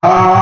Mantra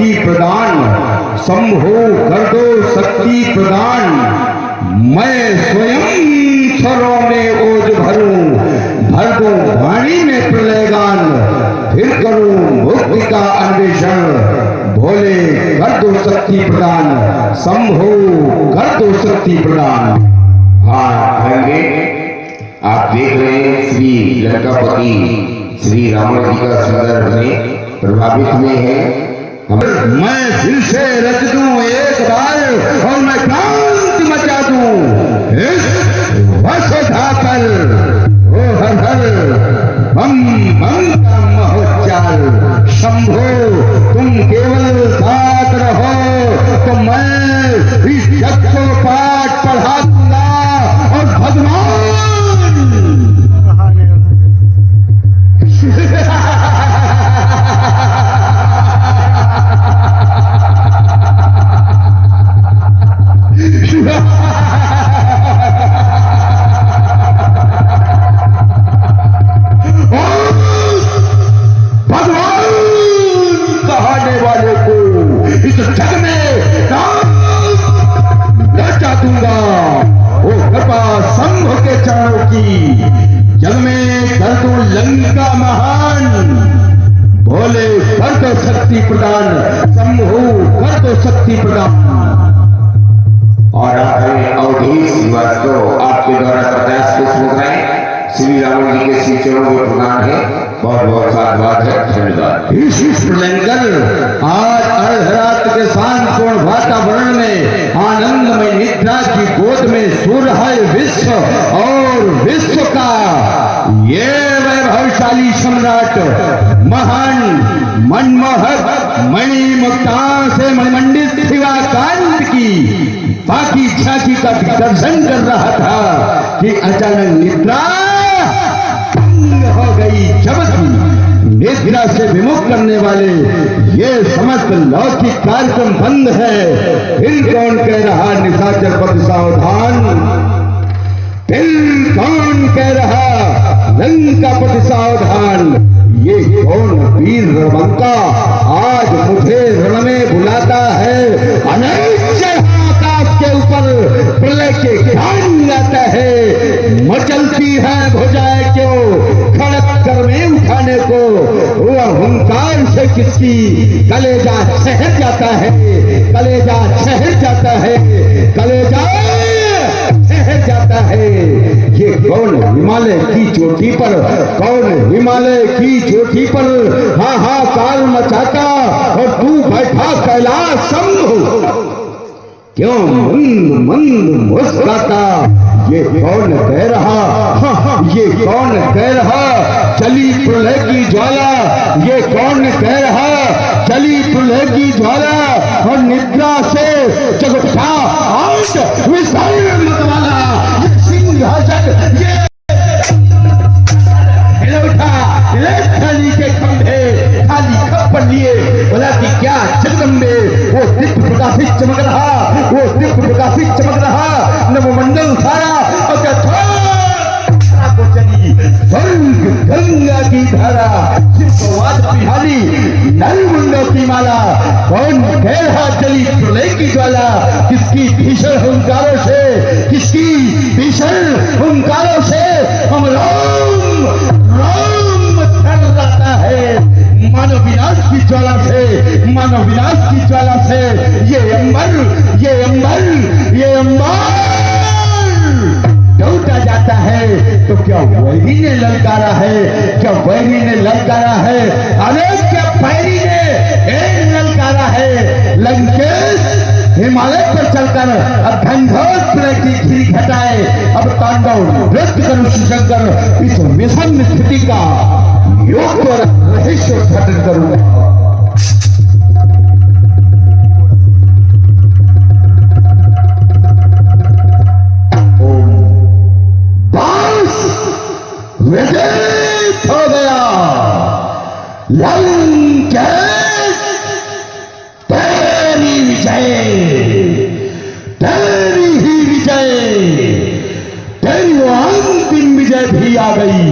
शक्ति प्रदान, शंभो कर दो शक्ति प्रदान। मैं स्वयं स्वरों में ओज भरूं, भर दूं वाणी में प्रलयगान, फिर करूं मुक्ति का अन्वेषण। भोले कर दो शक्ति प्रदान, शंभो कर दो शक्ति प्रदान। हाँ आएंगे, आप देख रहे हैं श्री लंकापति श्री रावण जी का संदर्भ में प्रभावित में है। मैं फिर से रच दूं एक बार और मैं क्रांति मचा दूं इस वसुधा पर। ओ हर हर बम बम का महोच्चार। शंभो तुम केवल साथ रहो तो मैं इस जग को पाठ पढ़ा दूंगा और भगवान कहने वाले को इस जग में नचा दूंगा। ओ कृपा शंभु के चरणों की, जग में कर दूं लंका महान। भोले कर दो शक्ति प्रदान, शंभु कर दो शक्ति प्रदान। और अवधेश श्रीवास्तव आपके द्वारा 50 पुष्प मुद्राएं श्री रावण जी के श्री चरणों में प्रदान है। बहुत बहुत साधुवाद है, धन्यवाद। लंगर आज अर्धरात्र के शांतिपूर्ण वातावरण में आनंदमय निद्रा की गोद में सो रहा है विश्व और विश्व का ये वैभवशाली सम्राट महान मनमोहक मणिमुक्ता से मणिमंडित शिवाकांत की बाकी झांकी का दर्शन कर रहा था कि अचानक निद्रा हो गई। जबकि निद्रा से विमुख करने वाले ये समस्त लौकिक कार्यक्रम बंद है। फिर कौन कह रहा निशाचर पद सावधान, फिर कौन कह रहा लंकापति सावधान। ये कौन वीर रणबंका आज मुझे रण में बुलाता है। अनैच्छा आकाश के ऊपर प्रलय के ज्ञान लाता है। मचलती है भुजाएं क्यों खड़क कर में उठाने को। वो अहंकार से किसकी कलेजा शहर जाता है, कलेजा शहर जाता है, कलेजा शहर जाता है। ये कौन हिमालय की चोटी पर, कौन हिमालय की चोटी पर हाहाकार मचाता और तू बैठा कैलाश शंभु क्यों मंद मंद मुस्कुराता। ये कौन कह रहा, ये कौन कह रहा चली प्रलय की ज्वाला। ये कौन कह रहा चली प्रलय की ज्वाला और निद्रा से जग उठा आज विशाल मतवाला। ये सिंहासन ये खाली के खंभे खाली खप्पर लिए बोला कि क्या जगदम्बे। वो दिव्य प्रकाशित चमक रहा, वो दिव्य प्रकाशित चमक रहा नवमंडल सारा और को चली स्वर्ग गंगा की धारा। सिद्धवाद बिहारी नलमुंडों की माला। कौन कह रहा चली प्रलय की ज्वाला। किसकी भीषण हुंकारों से, किसकी भीषण हुंकारों से हम राम राम थर्राता है। मानव विनाश की ज्वाला से, मानव विनाश की ज्वाला से ये अंबर, ये अंबर, ये अंबर टूटा जाता है। तो क्या वैरी ने ललकारा है, क्या वैरी ने ललकारा है, अरे क्या पैरी ने ललकारा है। लंकेश हिमालय पर चलकर अब घनघोर की खीरी घटाए। अब तांडव नृत्य करूं शंकर इस विषम स्थिति का योग को रहस्य उद्घाटन करूंगा। विजय हो गया लंकेश, तेरी विजय, तेरी ही विजय, तेरी वो अंतिम विजय भी आ गई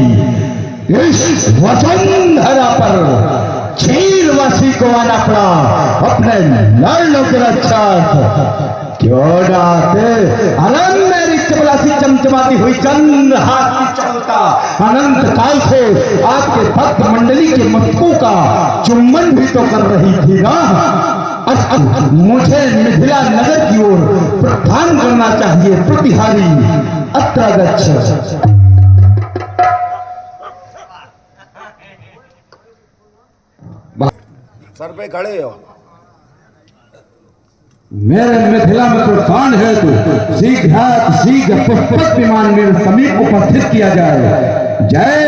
इस वसुंधरा पर। झीलवासी को आना पड़ा अपने लाडलों के रक्षक। क्यों डाते अनंत मेरी चपलासी चमचमाती हुई चंद्र हाथ की चलता अनंत काल से आपके भक्त मंडली के मस्तकों का चुम्बन भी तो कर रही थी ना। मुझे मिथिला नगर की ओर प्रस्थान करना चाहिए। प्रतिहारी अत्र गच्छ। सर पे खड़े हो। मेरे मिथिला में प्रस्थान है तो शीघ्र पुष्पक विमान मेरे समीप उपस्थित किया जाए। जय